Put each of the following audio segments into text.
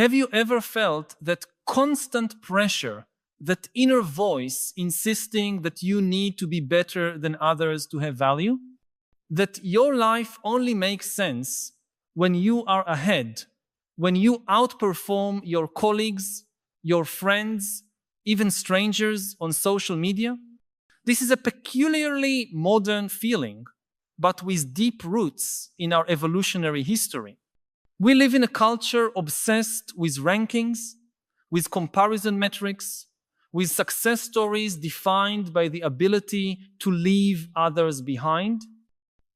Have you ever felt that constant pressure, that inner voice insisting that you need to be better than others to have value? That your life only makes sense when you are ahead, when you outperform your colleagues, your friends, even strangers on social media? This is a peculiarly modern feeling, but with deep roots in our evolutionary history. We live in a culture obsessed with rankings, with comparison metrics, with success stories defined by the ability to leave others behind.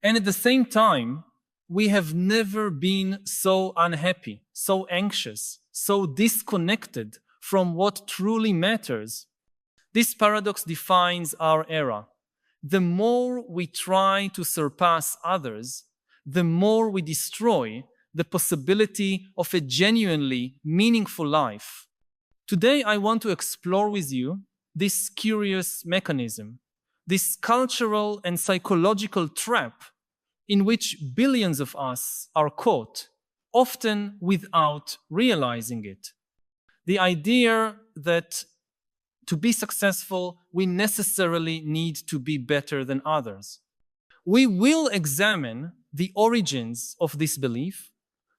And at the same time, we have never been so unhappy, so anxious, so disconnected from what truly matters. This paradox defines our era. The more we try to surpass others, the more we destroy the possibility of a genuinely meaningful life. Today, I want to explore with you this curious mechanism, this cultural and psychological trap in which billions of us are caught, often without realizing it. The idea that to be successful, we necessarily need to be better than others. We will examine the origins of this belief,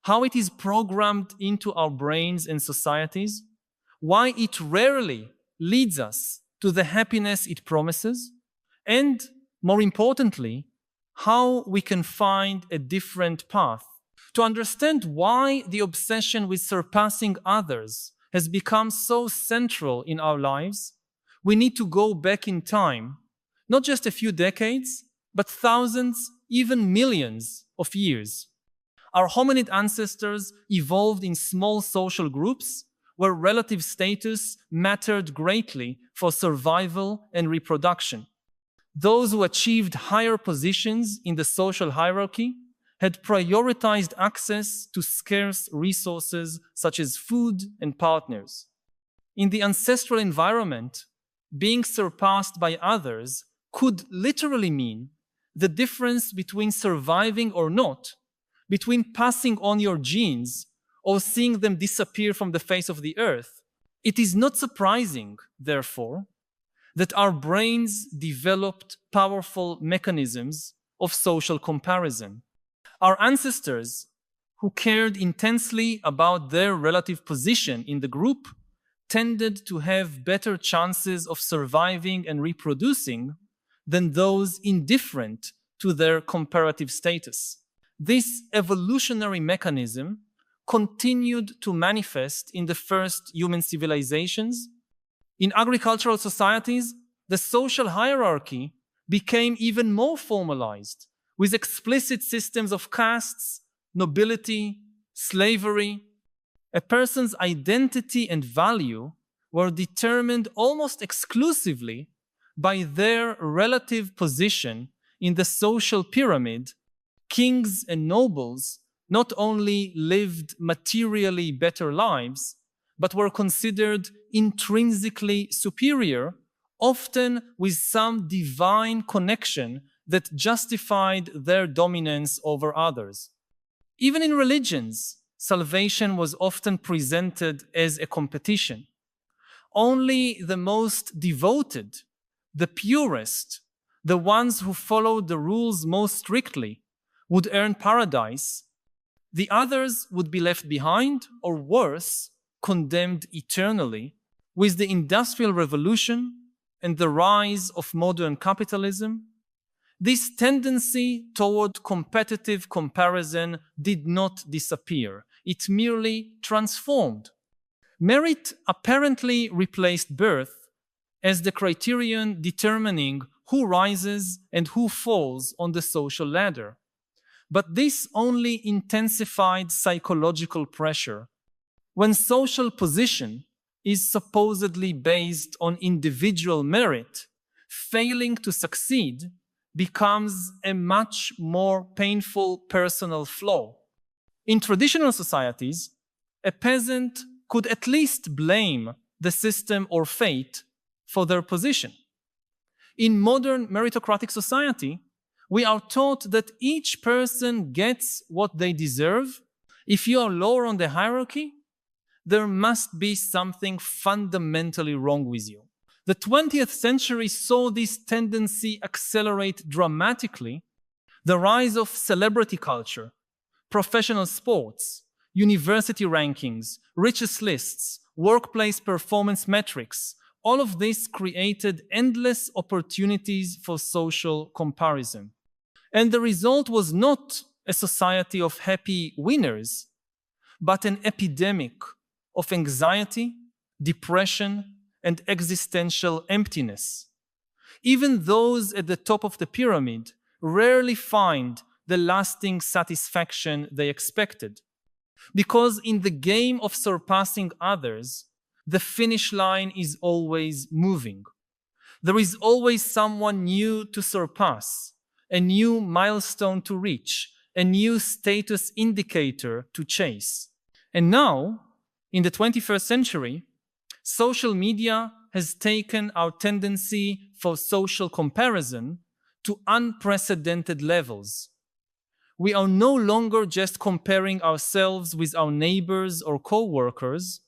how it is programmed into our brains and societies, why it rarely leads us to the happiness it promises, and, more importantly, how we can find a different path. To understand why the obsession with surpassing others has become so central in our lives, we need to go back in time, not just a few decades, but thousands, even millions of years. Our hominid ancestors evolved in small social groups where relative status mattered greatly for survival and reproduction. Those who achieved higher positions in the social hierarchy had prioritized access to scarce resources such as food and partners. In the ancestral environment, being surpassed by others could literally mean the difference between surviving or not, between passing on your genes or seeing them disappear from the face of the earth. It is not surprising, therefore, that our brains developed powerful mechanisms of social comparison. Our ancestors, who cared intensely about their relative position in the group, tended to have better chances of surviving and reproducing than those indifferent to their comparative status. This evolutionary mechanism continued to manifest in the first human civilizations. In agricultural societies, the social hierarchy became even more formalized, with explicit systems of castes, nobility, slavery. A person's identity and value were determined almost exclusively by their relative position in the social pyramid. Kings and nobles not only lived materially better lives, but were considered intrinsically superior, often with some divine connection that justified their dominance over others. Even in religions, salvation was often presented as a competition. Only the most devoted, the purest, the ones who followed the rules most strictly, would earn paradise. The others would be left behind, or worse, condemned eternally. With the Industrial Revolution and the rise of modern capitalism, this tendency toward competitive comparison did not disappear. It merely transformed. Merit apparently replaced birth as the criterion determining who rises and who falls on the social ladder. But this only intensified psychological pressure. When social position is supposedly based on individual merit, failing to succeed becomes a much more painful personal flaw. In traditional societies, a peasant could at least blame the system or fate for their position. In modern meritocratic society, we are taught that each person gets what they deserve. If you are lower on the hierarchy, there must be something fundamentally wrong with you. The 20th century saw this tendency accelerate dramatically. The rise of celebrity culture, professional sports, university rankings, richest lists, workplace performance metrics, all of this created endless opportunities for social comparison. And the result was not a society of happy winners, but an epidemic of anxiety, depression, and existential emptiness. Even those at the top of the pyramid rarely find the lasting satisfaction they expected. Because in the game of surpassing others, the finish line is always moving. There is always someone new to surpass, a new milestone to reach, a new status indicator to chase. And now, in the 21st century, social media has taken our tendency for social comparison to unprecedented levels. We are no longer just comparing ourselves with our neighbors or co-workers.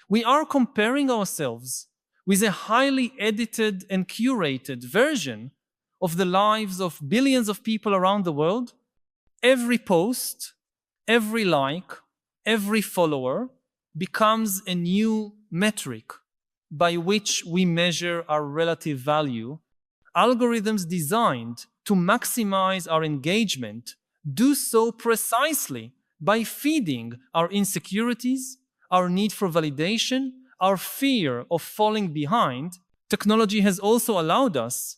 We are comparing ourselves with a highly edited and curated version of the lives of billions of people around the world. Every post, every like, every follower becomes a new metric by which we measure our relative value. Algorithms designed to maximize our engagement do so precisely by feeding our insecurities, our need for validation, our fear of falling behind. Technology has also allowed us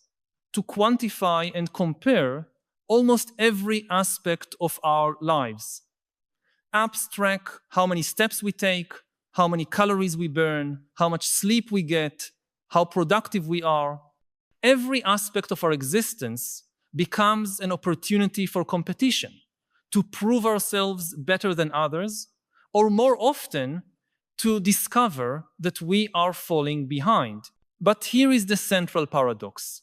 to quantify and compare almost every aspect of our lives. Apps track how many steps we take, how many calories we burn, how much sleep we get, how productive we are. Every aspect of our existence becomes an opportunity for competition, to prove ourselves better than others, or more often, to discover that we are falling behind. But here is the central paradox.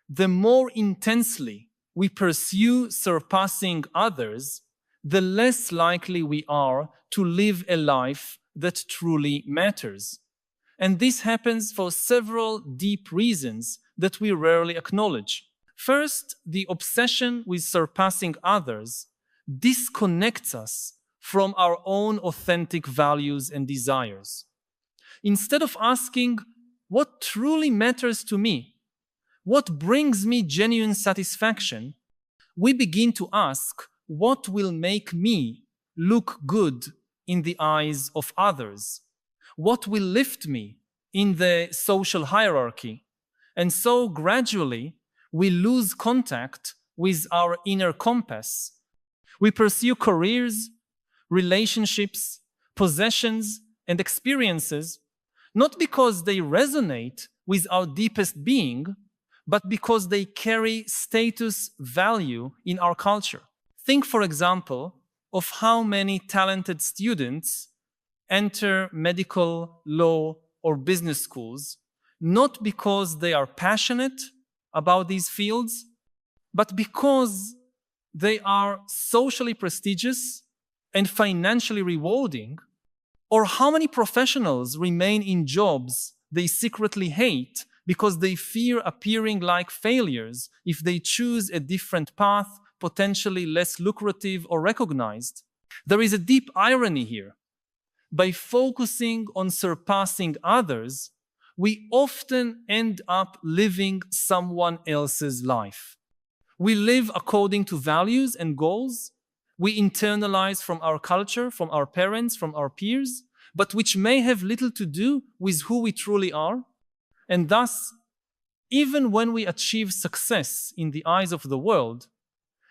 The more intensely we pursue surpassing others, the less likely we are to live a life that truly matters. And this happens for several deep reasons that we rarely acknowledge. First, the obsession with surpassing others disconnects us from our own authentic values and desires. Instead of asking, what truly matters to me? What brings me genuine satisfaction? We begin to ask, what will make me look good in the eyes of others? What will lift me in the social hierarchy? And so gradually, we lose contact with our inner compass. We pursue careers, relationships, possessions, and experiences, not because they resonate with our deepest being, but because they carry status value in our culture. Think, for example, of how many talented students enter medical, law, or business schools, not because they are passionate about these fields, but because they are socially prestigious and financially rewarding. Or how many professionals remain in jobs they secretly hate because they fear appearing like failures if they choose a different path, potentially less lucrative or recognized. There is a deep irony here. By focusing on surpassing others, we often end up living someone else's life. We live according to values and goals we internalize from our culture, from our parents, from our peers, but which may have little to do with who we truly are. And thus, even when we achieve success in the eyes of the world,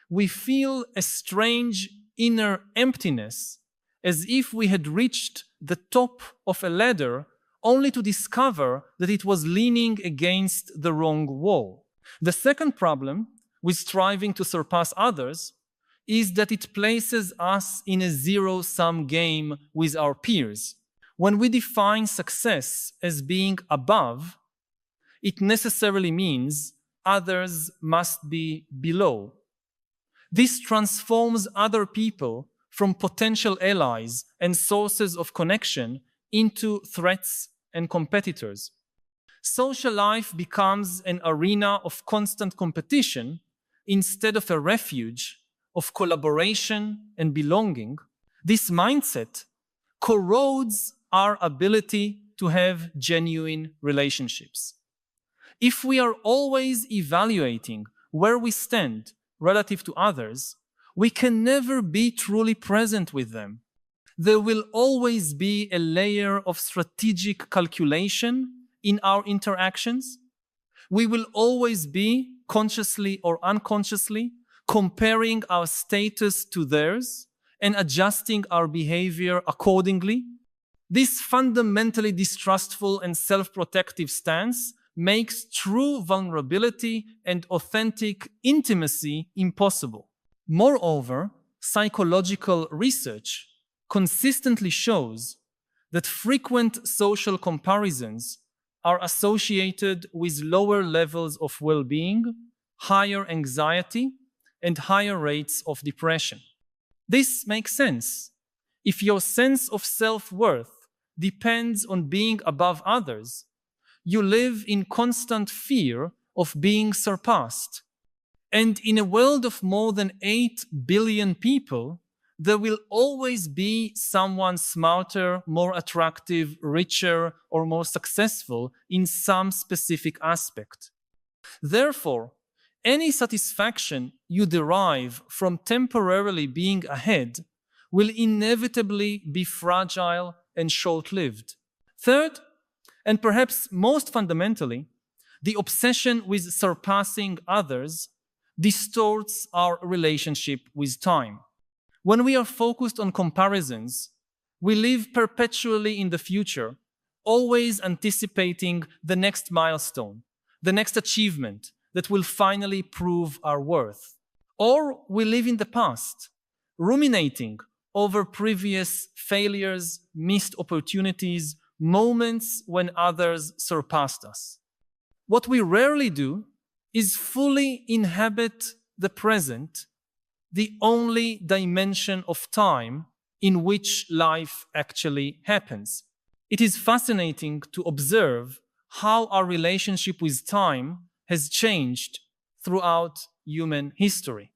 we feel a strange inner emptiness, as if we had reached the top of a ladder only to discover that it was leaning against the wrong wall. The second problem with striving to surpass others is that it places us in a zero-sum game with our peers. When we define success as being above, it necessarily means others must be below. This transforms other people from potential allies and sources of connection into threats and competitors. Social life becomes an arena of constant competition instead of a refuge of collaboration and belonging. This mindset corrodes our ability to have genuine relationships. If we are always evaluating where we stand relative to others, we can never be truly present with them. There will always be a layer of strategic calculation in our interactions. We will always be, consciously or unconsciously, comparing our status to theirs and adjusting our behavior accordingly. This fundamentally distrustful and self-protective stance makes true vulnerability and authentic intimacy impossible. Moreover, psychological research consistently shows that frequent social comparisons are associated with lower levels of well-being, higher anxiety, and higher rates of depression. This makes sense. If your sense of self-worth depends on being above others, you live in constant fear of being surpassed. And in a world of more than 8 billion people, there will always be someone smarter, more attractive, richer, or more successful in some specific aspect. Therefore, any satisfaction you derive from temporarily being ahead will inevitably be fragile and short-lived. Third, and perhaps most fundamentally, the obsession with surpassing others distorts our relationship with time. When we are focused on comparisons, we live perpetually in the future, always anticipating the next milestone, the next achievement that will finally prove our worth. Or we live in the past, ruminating over previous failures, missed opportunities, moments when others surpassed us. What we rarely do is fully inhabit the present, the only dimension of time in which life actually happens. It is fascinating to observe how our relationship with time has changed throughout human history.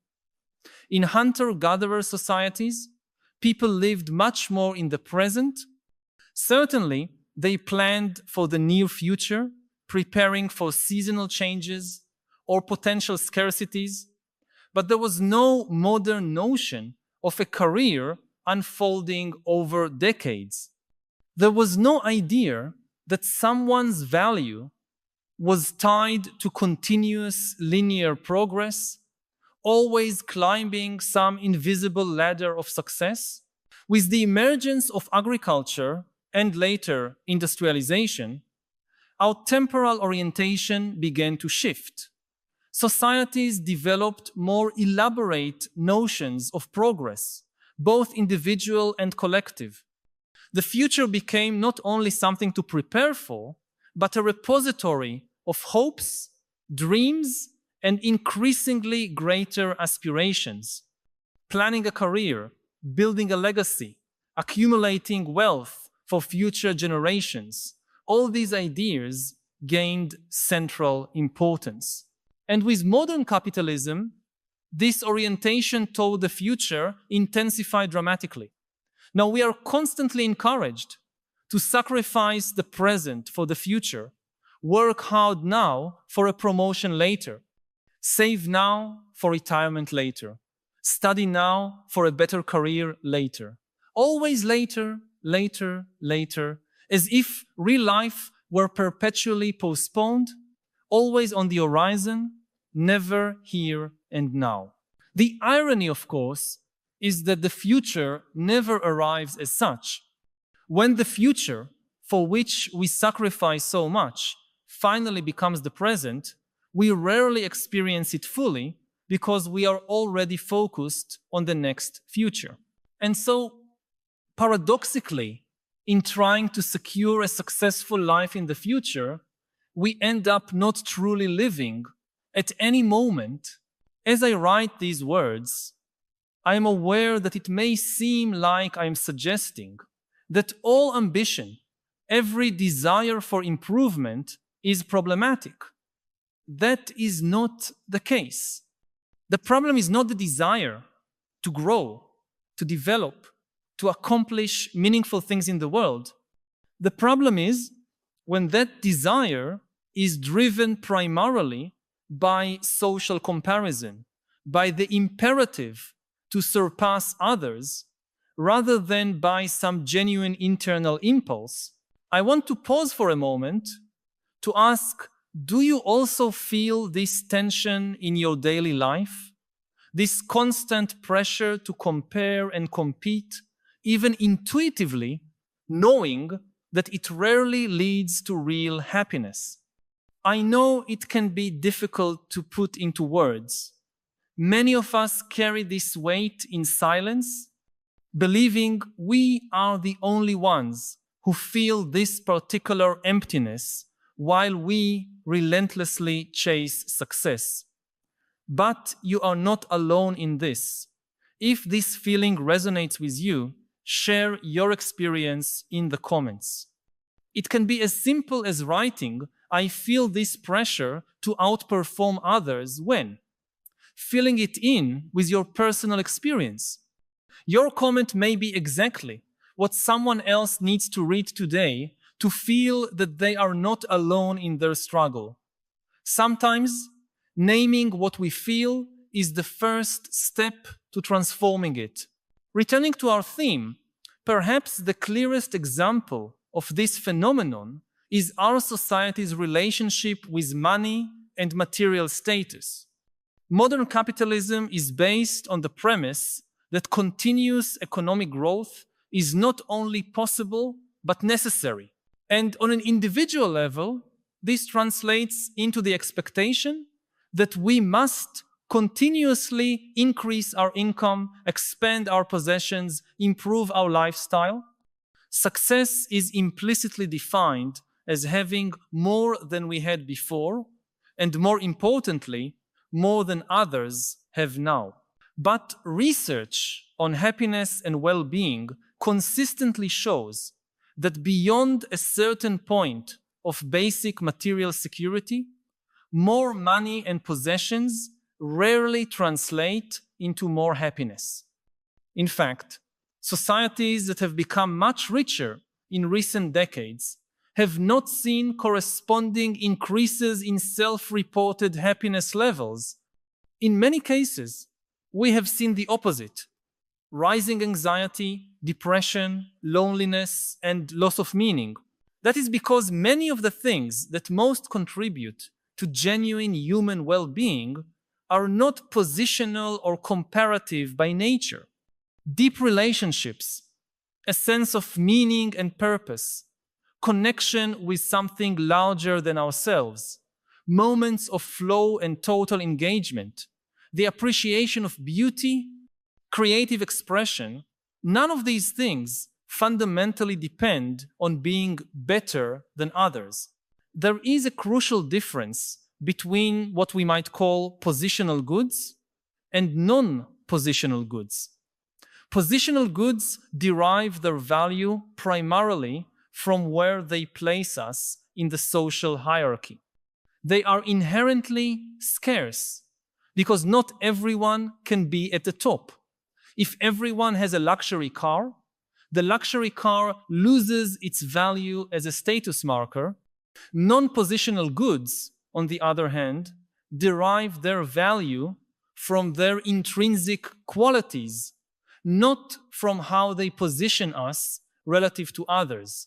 In hunter-gatherer societies, people lived much more in the present. Certainly, they planned for the near future, preparing for seasonal changes or potential scarcities, but there was no modern notion of a career unfolding over decades. There was no idea that someone's value was tied to continuous linear progress, always climbing some invisible ladder of success. With the emergence of agriculture and later industrialization, our temporal orientation began to shift. Societies developed more elaborate notions of progress, both individual and collective. The future became not only something to prepare for, but a repository of hopes, dreams, and increasingly greater aspirations. Planning a career, building a legacy, accumulating wealth for future generations, all these ideas gained central importance. And with modern capitalism, this orientation toward the future intensified dramatically. Now we are constantly encouraged to sacrifice the present for the future, work hard now for a promotion later, save now for retirement later, study now for a better career later. Always later, later, later, as if real life were perpetually postponed, always on the horizon, never here and now. The irony, of course, is that the future never arrives as such. When the future, for which we sacrifice so much, finally becomes the present, we rarely experience it fully because we are already focused on the next future. And so, paradoxically, in trying to secure a successful life in the future, we end up not truly living at any moment. As I write these words, I am aware that it may seem like I am suggesting that all ambition, every desire for improvement is problematic. That is not the case. The problem is not the desire to grow, to develop, to accomplish meaningful things in the world. The problem is when that desire is driven primarily by social comparison, by the imperative to surpass others, rather than by some genuine internal impulse. I want to pause for a moment to ask, do you also feel this tension in your daily life? This constant pressure to compare and compete, even intuitively, knowing that it rarely leads to real happiness. I know it can be difficult to put into words. Many of us carry this weight in silence, believing we are the only ones who feel this particular emptiness while we relentlessly chase success. But you are not alone in this. If this feeling resonates with you, share your experience in the comments. It can be as simple as writing, I feel this pressure to outperform others when, filling it in with your personal experience. Your comment may be exactly what someone else needs to read today to feel that they are not alone in their struggle. Sometimes, naming what we feel is the first step to transforming it. Returning to our theme, perhaps the clearest example of this phenomenon is our society's relationship with money and material status. Modern capitalism is based on the premise that continuous economic growth is not only possible but necessary. And on an individual level, this translates into the expectation that we must continuously increase our income, expand our possessions, improve our lifestyle. Success is implicitly defined as having more than we had before, and more importantly, more than others have now. But research on happiness and well-being consistently shows that beyond a certain point of basic material security, more money and possessions rarely translate into more happiness. In fact, societies that have become much richer in recent decades have not seen corresponding increases in self-reported happiness levels. In many cases, we have seen the opposite: rising anxiety, depression, loneliness, and loss of meaning. That is because many of the things that most contribute to genuine human well-being are not positional or comparative by nature. Deep relationships, a sense of meaning and purpose, connection with something larger than ourselves, moments of flow and total engagement, the appreciation of beauty, creative expression, none of these things fundamentally depend on being better than others. There is a crucial difference between what we might call positional goods and non-positional goods. Positional goods derive their value primarily from where they place us in the social hierarchy. They are inherently scarce because not everyone can be at the top. If everyone has a luxury car, the luxury car loses its value as a status marker. Non-positional goods, on the other hand, derive their value from their intrinsic qualities, not from how they position us relative to others.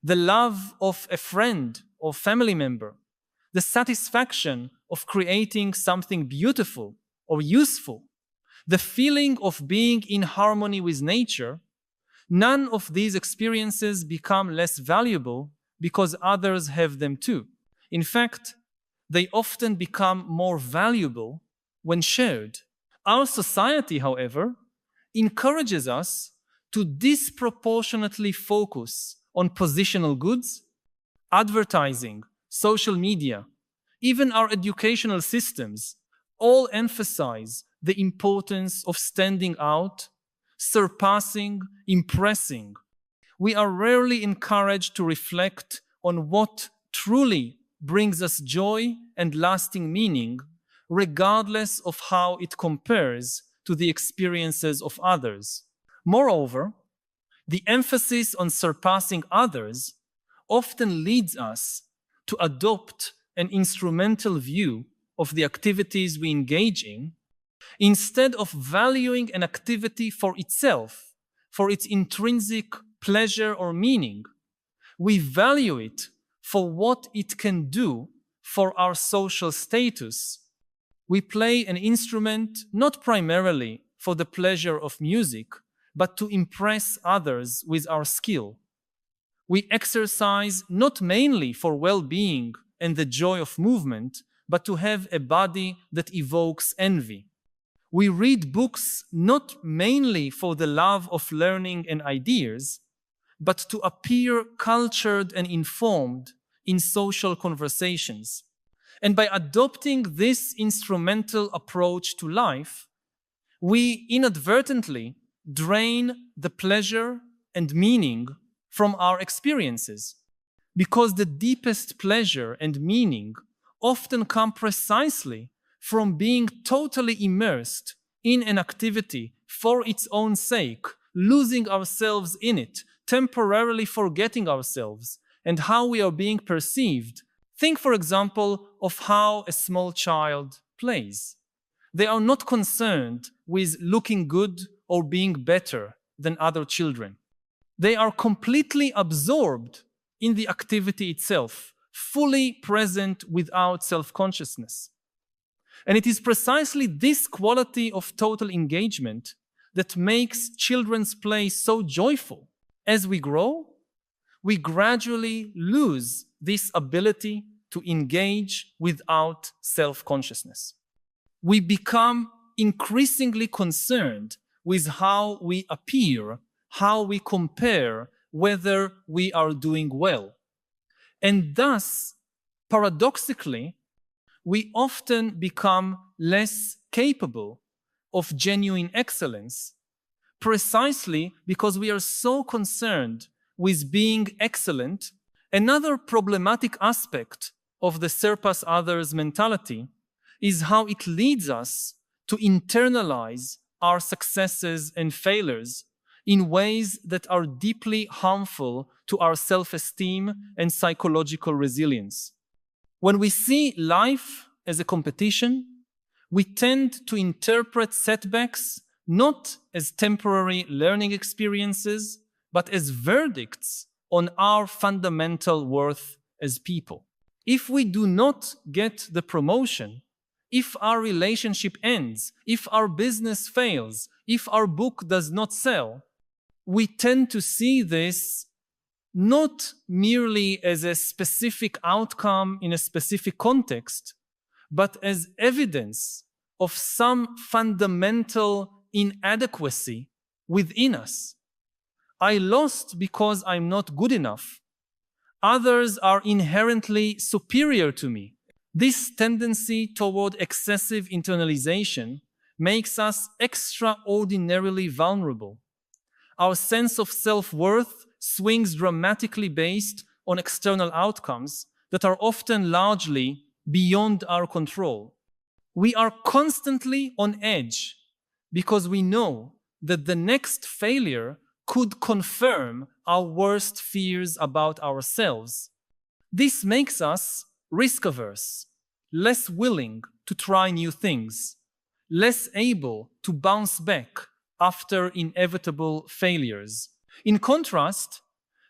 The love of a friend or family member, the satisfaction of creating something beautiful or useful, the feeling of being in harmony with nature, none of these experiences become less valuable because others have them too. In fact, they often become more valuable when shared. Our society, however, encourages us to disproportionately focus on positional goods. Advertising, social media, even our educational systems all emphasize the importance of standing out, surpassing, impressing. We are rarely encouraged to reflect on what truly brings us joy and lasting meaning, regardless of how it compares to the experiences of others. Moreover, the emphasis on surpassing others often leads us to adopt an instrumental view of the activities we engage in, instead of valuing an activity for itself, for its intrinsic pleasure or meaning. We value it for what it can do for our social status. We play an instrument not primarily for the pleasure of music, but to impress others with our skill. We exercise not mainly for well-being and the joy of movement, but to have a body that evokes envy. We read books not mainly for the love of learning and ideas, but to appear cultured and informed in social conversations. And by adopting this instrumental approach to life, we inadvertently drain the pleasure and meaning from our experiences, because the deepest pleasure and meaning often come precisely from being totally immersed in an activity for its own sake, losing ourselves in it, temporarily forgetting ourselves and how we are being perceived. Think, for example, of how a small child plays. They are not concerned with looking good or being better than other children. They are completely absorbed in the activity itself, fully present without self-consciousness. And it is precisely this quality of total engagement that makes children's play so joyful. As we grow, we gradually lose this ability to engage without self-consciousness. We become increasingly concerned with how we appear, how we compare, whether we are doing well. And thus, paradoxically, we often become less capable of genuine excellence, precisely because we are so concerned with being excellent. Another problematic aspect of the surpass others mentality is how it leads us to internalize our successes and failures in ways that are deeply harmful to our self-esteem and psychological resilience. When we see life as a competition, we tend to interpret setbacks not as temporary learning experiences, but as verdicts on our fundamental worth as people. If we do not get the promotion, if our relationship ends, if our business fails, if our book does not sell, we tend to see this not merely as a specific outcome in a specific context, but as evidence of some fundamental inadequacy within us. I lost because I'm not good enough. Others are inherently superior to me. This tendency toward excessive internalization makes us extraordinarily vulnerable. Our sense of self-worth swings dramatically based on external outcomes that are often largely beyond our control. We are constantly on edge because we know that the next failure could confirm our worst fears about ourselves. This makes us risk-averse, less willing to try new things, less able to bounce back after inevitable failures. In contrast,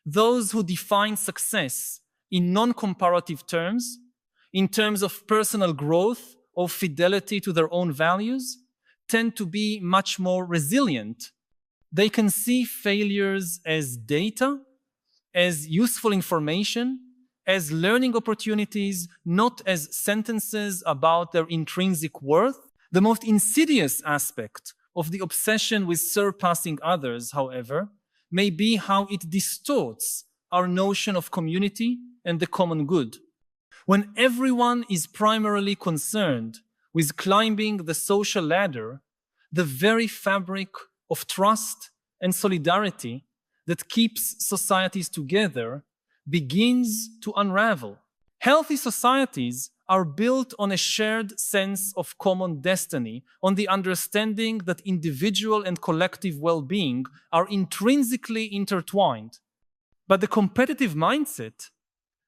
those who define success in non-comparative terms, in terms of personal growth or fidelity to their own values, tend to be much more resilient. They can see failures as data, as useful information, as learning opportunities, not as sentences about their intrinsic worth. The most insidious aspect of the obsession with surpassing others, however, may be how it distorts our notion of community and the common good. When everyone is primarily concerned with climbing the social ladder, the very fabric of trust and solidarity that keeps societies together begins to unravel. Healthy societies are built on a shared sense of common destiny, on the understanding that individual and collective well-being are intrinsically intertwined. But the competitive mindset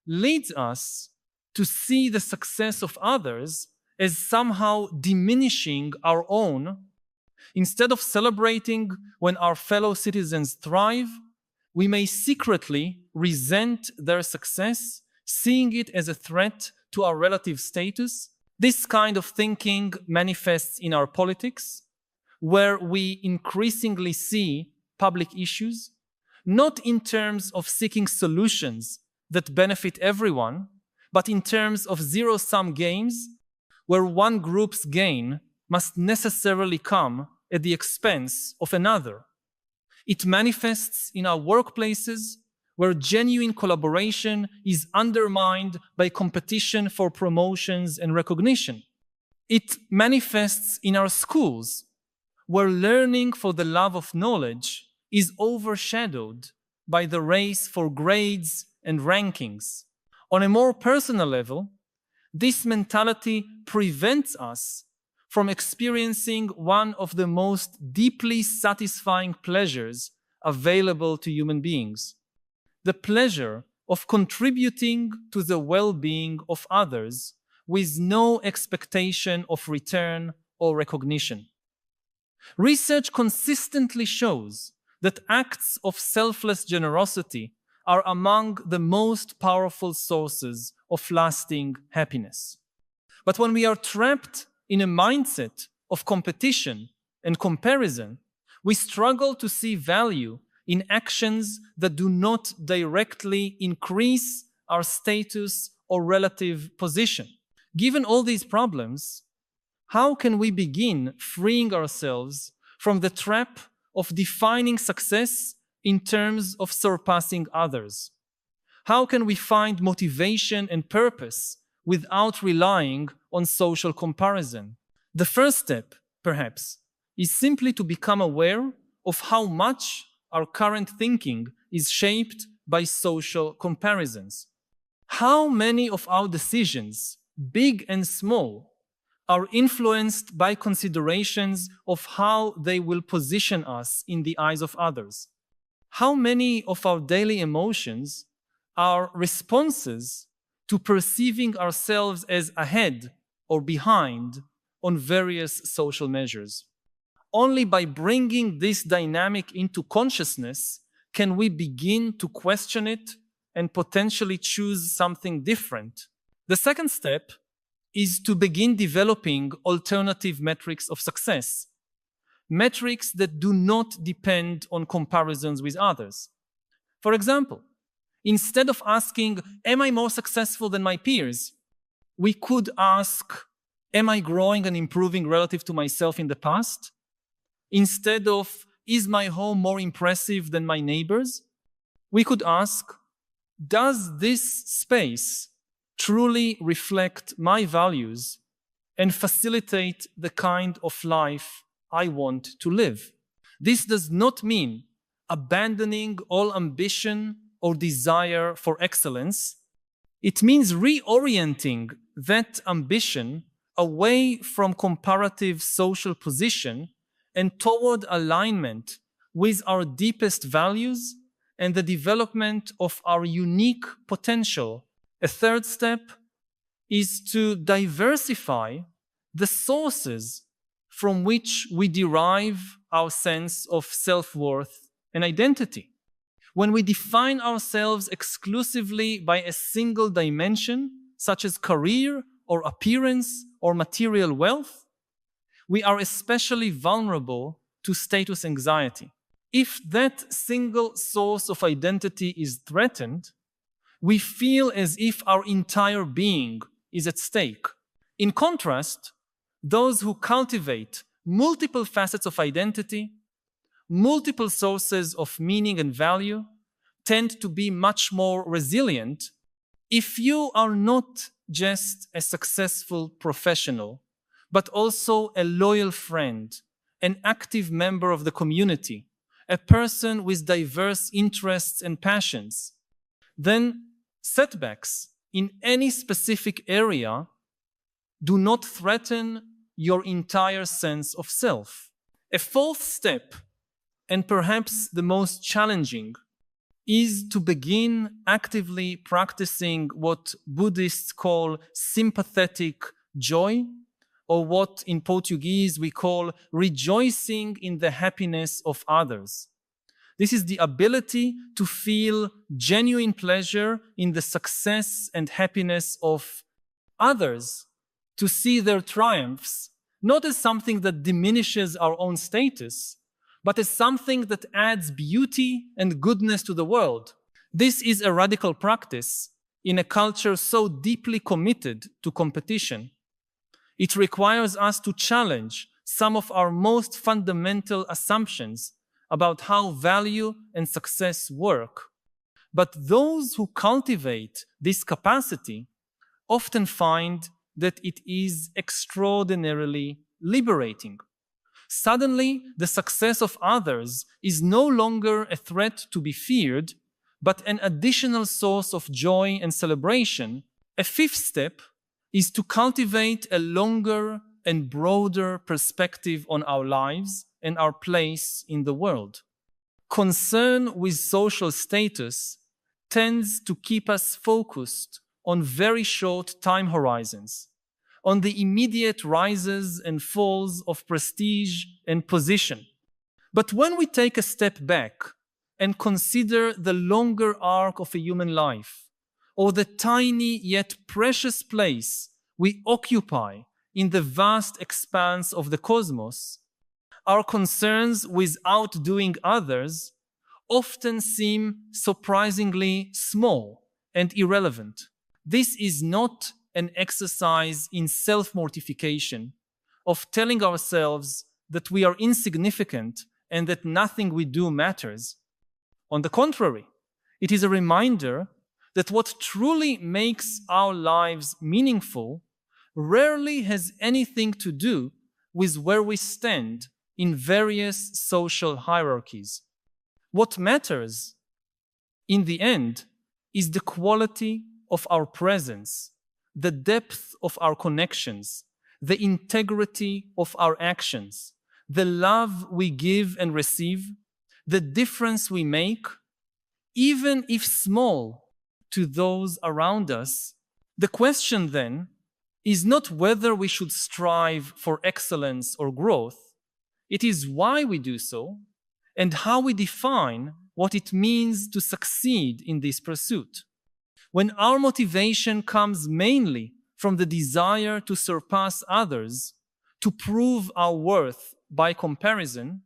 leads us to see the success of others as somehow diminishing our own. Instead of celebrating when our fellow citizens thrive, we may secretly resent their success, seeing it as a threat to our relative status. This kind of thinking manifests in our politics, where we increasingly see public issues, not in terms of seeking solutions that benefit everyone, but in terms of zero-sum games, where one group's gain must necessarily come at the expense of another. It manifests in our workplaces, where genuine collaboration is undermined by competition for promotions and recognition. It manifests in our schools, where learning for the love of knowledge is overshadowed by the race for grades and rankings. On a more personal level, this mentality prevents us from experiencing one of the most deeply satisfying pleasures available to human beings: the pleasure of contributing to the well-being of others with no expectation of return or recognition. Research consistently shows that acts of selfless generosity are among the most powerful sources of lasting happiness. But when we are trapped in a mindset of competition and comparison, we struggle to see value in actions that do not directly increase our status or relative position. Given all these problems, how can we begin freeing ourselves from the trap of defining success in terms of surpassing others? How can we find motivation and purpose without relying on social comparison? The first step, perhaps, is simply to become aware of how much our current thinking is shaped by social comparisons. How many of our decisions, big and small, are influenced by considerations of how they will position us in the eyes of others? How many of our daily emotions are responses to perceiving ourselves as ahead or behind on various social measures? Only by bringing this dynamic into consciousness can we begin to question it and potentially choose something different. The second step is to begin developing alternative metrics of success, metrics that do not depend on comparisons with others. For example, instead of asking, am I more successful than my peers? We could ask, am I growing and improving relative to myself in the past? Instead of, is my home more impressive than my neighbors? We could ask, does this space truly reflect my values and facilitate the kind of life I want to live? This does not mean abandoning all ambition or desire for excellence. It means reorienting that ambition away from comparative social position and toward alignment with our deepest values and the development of our unique potential. A third step is to diversify the sources from which we derive our sense of self-worth and identity. When we define ourselves exclusively by a single dimension, such as career or appearance or material wealth, we are especially vulnerable to status anxiety. If that single source of identity is threatened, we feel as if our entire being is at stake. In contrast, those who cultivate multiple facets of identity, multiple sources of meaning and value, tend to be much more resilient. If you are not just a successful professional, but also a loyal friend, an active member of the community, a person with diverse interests and passions, then setbacks in any specific area do not threaten your entire sense of self. A fourth step, and perhaps the most challenging, is to begin actively practicing what Buddhists call sympathetic joy, or what in Portuguese we call rejoicing in the happiness of others. This is the ability to feel genuine pleasure in the success and happiness of others, to see their triumphs not as something that diminishes our own status, but as something that adds beauty and goodness to the world. This is a radical practice in a culture so deeply committed to competition. It requires us to challenge some of our most fundamental assumptions about how value and success work. But those who cultivate this capacity often find that it is extraordinarily liberating. Suddenly, the success of others is no longer a threat to be feared, but an additional source of joy and celebration. A fifth step is to cultivate a longer and broader perspective on our lives and our place in the world. Concern with social status tends to keep us focused on very short time horizons, on the immediate rises and falls of prestige and position. But when we take a step back and consider the longer arc of a human life, or the tiny yet precious place we occupy in the vast expanse of the cosmos, our concerns with outdoing others often seem surprisingly small and irrelevant. This is not an exercise in self-mortification, of telling ourselves that we are insignificant and that nothing we do matters. On the contrary, it is a reminder that what truly makes our lives meaningful rarely has anything to do with where we stand in various social hierarchies. What matters, in the end, is the quality of our presence, the depth of our connections, the integrity of our actions, the love we give and receive, the difference we make, even if small, to those around us. The question then is not whether we should strive for excellence or growth. It is why we do so and how we define what it means to succeed in this pursuit. When our motivation comes mainly from the desire to surpass others, to prove our worth by comparison,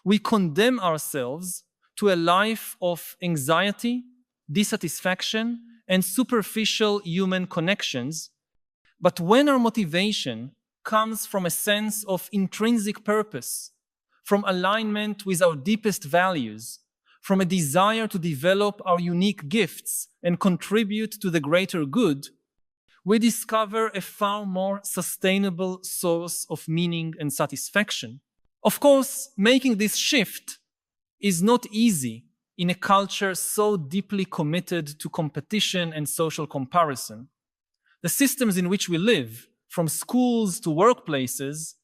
we condemn ourselves to a life of anxiety, dissatisfaction, and superficial human connections. But when our motivation comes from a sense of intrinsic purpose, from alignment with our deepest values, from a desire to develop our unique gifts and contribute to the greater good, we discover a far more sustainable source of meaning and satisfaction. Of course, making this shift is not easy in a culture so deeply committed to competition and social comparison. The systems in which we live, from schools to workplaces,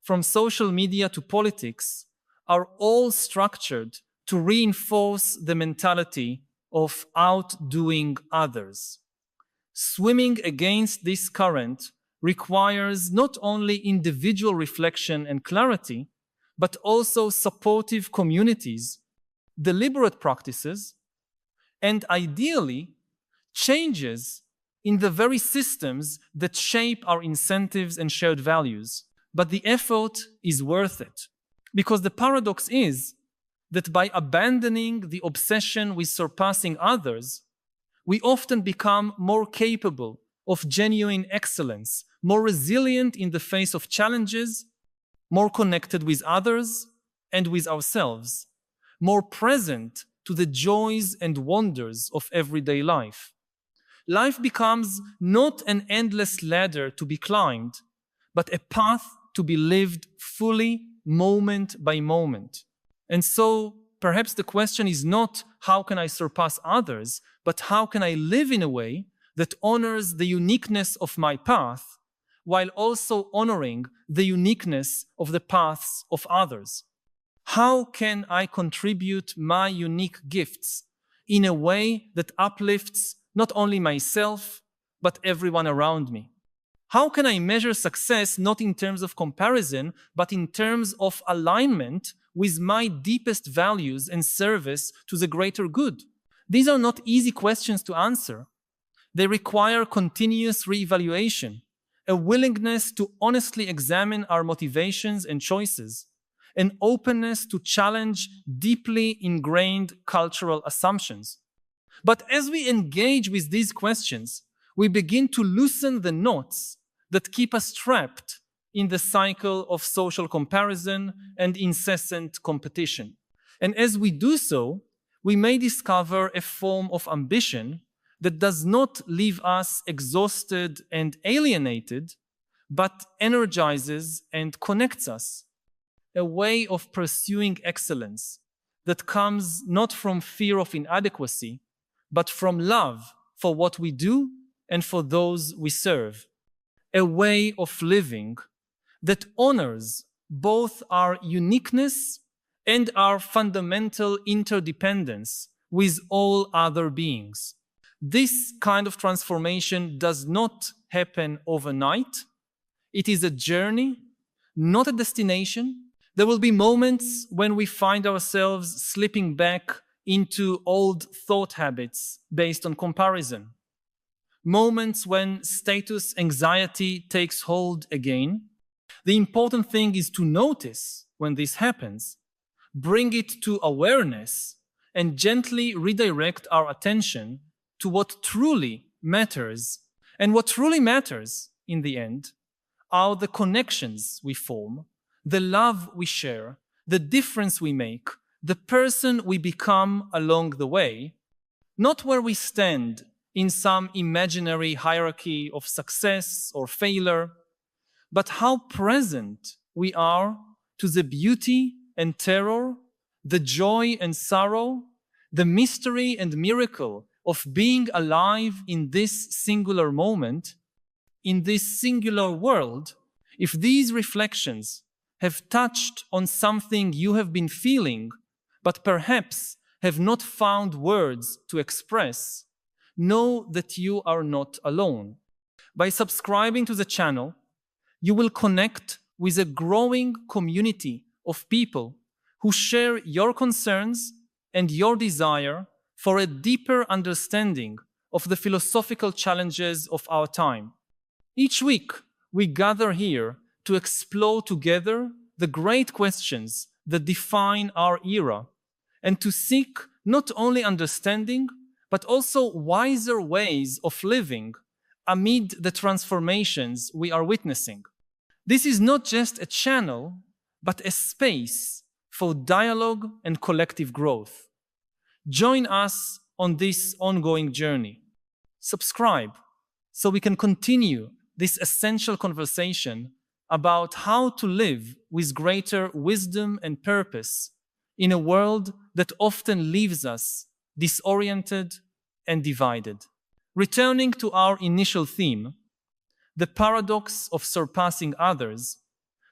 from social media to politics, are all structured to reinforce the mentality of outdoing others. Swimming against this current requires not only individual reflection and clarity, but also supportive communities, deliberate practices, and ideally, changes in the very systems that shape our incentives and shared values. But the effort is worth it, because the paradox is that by abandoning the obsession with surpassing others, we often become more capable of genuine excellence, more resilient in the face of challenges, more connected with others and with ourselves, more present to the joys and wonders of everyday life. Life becomes not an endless ladder to be climbed, but a path to be lived fully, moment by moment. And so, perhaps the question is not how can I surpass others, but how can I live in a way that honors the uniqueness of my path, while also honoring the uniqueness of the paths of others. How can I contribute my unique gifts in a way that uplifts not only myself, but everyone around me? How can I measure success not in terms of comparison, but in terms of alignment with my deepest values and service to the greater good? These are not easy questions to answer. They require continuous reevaluation, a willingness to honestly examine our motivations and choices, an openness to challenge deeply ingrained cultural assumptions. But as we engage with these questions, we begin to loosen the knots that keep us trapped in the cycle of social comparison and incessant competition. And as we do so, we may discover a form of ambition that does not leave us exhausted and alienated, but energizes and connects us. A way of pursuing excellence that comes not from fear of inadequacy, but from love for what we do and for those we serve. A way of living that honors both our uniqueness and our fundamental interdependence with all other beings. This kind of transformation does not happen overnight. It is a journey, not a destination. There will be moments when we find ourselves slipping back into old thought habits based on comparison. Moments when status anxiety takes hold again. The important thing is to notice when this happens, bring it to awareness, and gently redirect our attention to what truly matters. And what truly matters, in the end, are the connections we form, the love we share, the difference we make, the person we become along the way, not where we stand in some imaginary hierarchy of success or failure, but how present we are to the beauty and terror, the joy and sorrow, the mystery and miracle of being alive in this singular moment, in this singular world. If these reflections have touched on something you have been feeling, but perhaps have not found words to express, know that you are not alone. By subscribing to the channel, you will connect with a growing community of people who share your concerns and your desire for a deeper understanding of the philosophical challenges of our time. Each week, we gather here to explore together the great questions that define our era and to seek not only understanding, but also wiser ways of living amid the transformations we are witnessing. This is not just a channel, but a space for dialogue and collective growth. Join us on this ongoing journey. Subscribe so we can continue this essential conversation about how to live with greater wisdom and purpose in a world that often leaves us disoriented and divided. Returning to our initial theme, the paradox of surpassing others,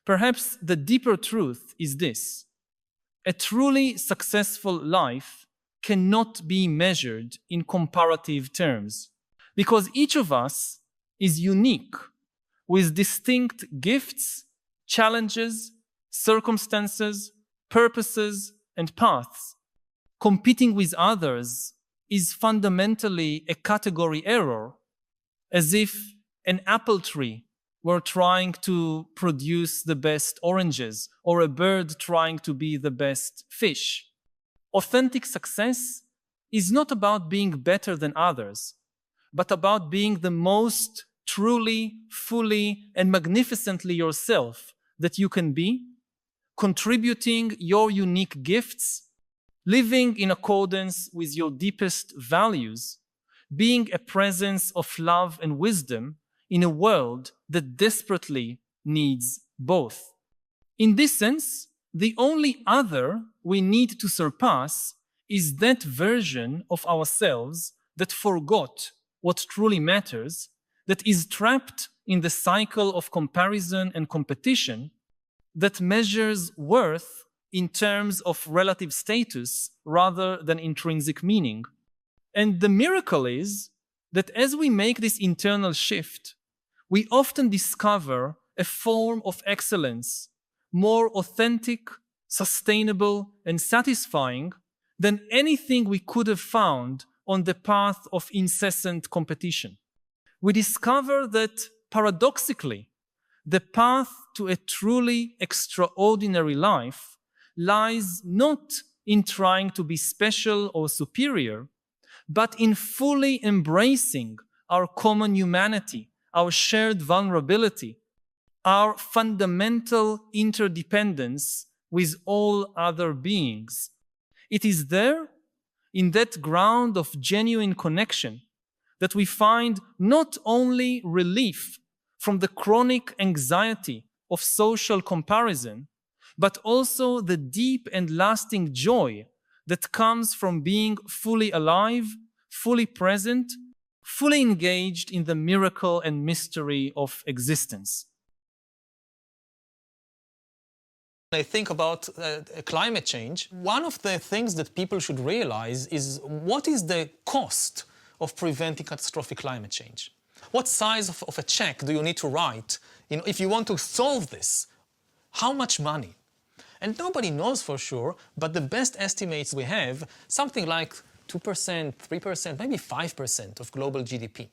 perhaps the deeper truth is this: a truly successful life cannot be measured in comparative terms, because each of us is unique with distinct gifts, challenges, circumstances, purposes, and paths. Competing with others is fundamentally a category error, as if an apple tree were trying to produce the best oranges or a bird trying to be the best fish. Authentic success is not about being better than others, but about being the most truly, fully, and magnificently yourself that you can be, contributing your unique gifts, living in accordance with your deepest values, being a presence of love and wisdom in a world that desperately needs both. In this sense, the only other we need to surpass is that version of ourselves that forgot what truly matters, that is trapped in the cycle of comparison and competition, that measures worth in terms of relative status rather than intrinsic meaning. And the miracle is that as we make this internal shift, we often discover a form of excellence more authentic, sustainable, and satisfying than anything we could have found on the path of incessant competition. We discover that, paradoxically, the path to a truly extraordinary life lies not in trying to be special or superior, but in fully embracing our common humanity, our shared vulnerability, our fundamental interdependence with all other beings. It is there, in that ground of genuine connection, that we find not only relief from the chronic anxiety of social comparison, but also the deep and lasting joy that comes from being fully alive, fully present, fully engaged in the miracle and mystery of existence. I think about climate change. One of the things that people should realize is what is the cost of preventing catastrophic climate change? What size of a check do you need to write if you want to solve this? How much money? And nobody knows for sure, but the best estimates we have, something like 2%, 3%, maybe 5% of global GDP.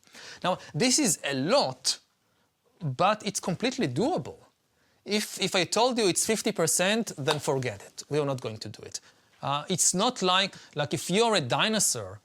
Now, this is a lot, but it's completely doable. If I told you it's 50%, then forget it. We are not going to do it. It's not like if you're a dinosaur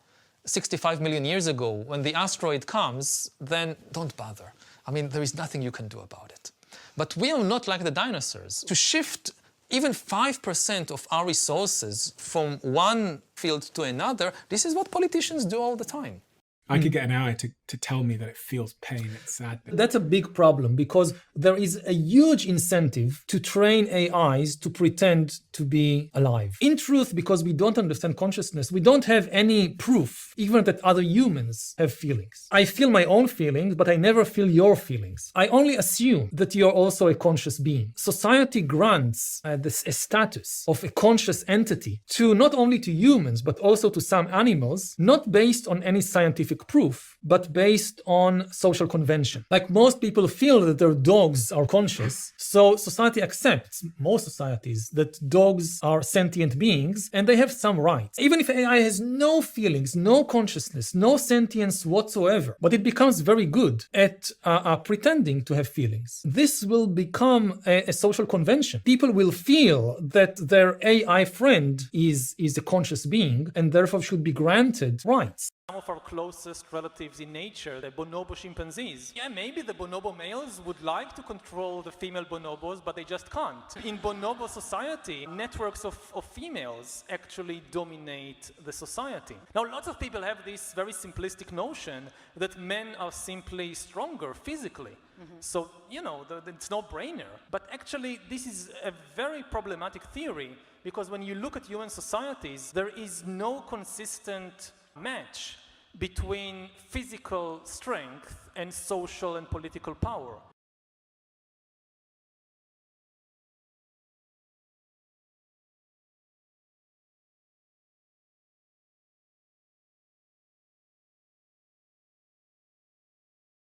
65 million years ago, when the asteroid comes, then don't bother. I mean, there is nothing you can do about it. But we are not like the dinosaurs. To shift even 5% of our resources from one field to another, this is what politicians do all the time. I could get an AI to tell me that it feels pain, it's sad. That's a big problem because there is a huge incentive to train AIs to pretend to be alive. In truth, because we don't understand consciousness, we don't have any proof, even that other humans have feelings. I feel my own feelings, but I never feel your feelings. I only assume that you're also a conscious being. Society grants a status of a conscious entity to not only to humans, but also to some animals, not based on any scientific proof, but based on social convention. Like most people feel that their dogs are conscious, so society accepts, most societies, that dogs are sentient beings and they have some rights. Even if AI has no feelings, no consciousness, no sentience whatsoever, but it becomes very good at pretending to have feelings. This will become a social convention. People will feel that their AI friend is a conscious being and therefore should be granted rights. Some of our closest relatives in nature, the bonobo chimpanzees. Yeah, maybe the bonobo males would like to control the female bonobos, but they just can't. In bonobo society, networks of females actually dominate the society. Now, lots of people have this very simplistic notion that men are simply stronger physically. So, it's no-brainer. But actually, this is a very problematic theory, because when you look at human societies, there is no consistent match between physical strength and social and political power.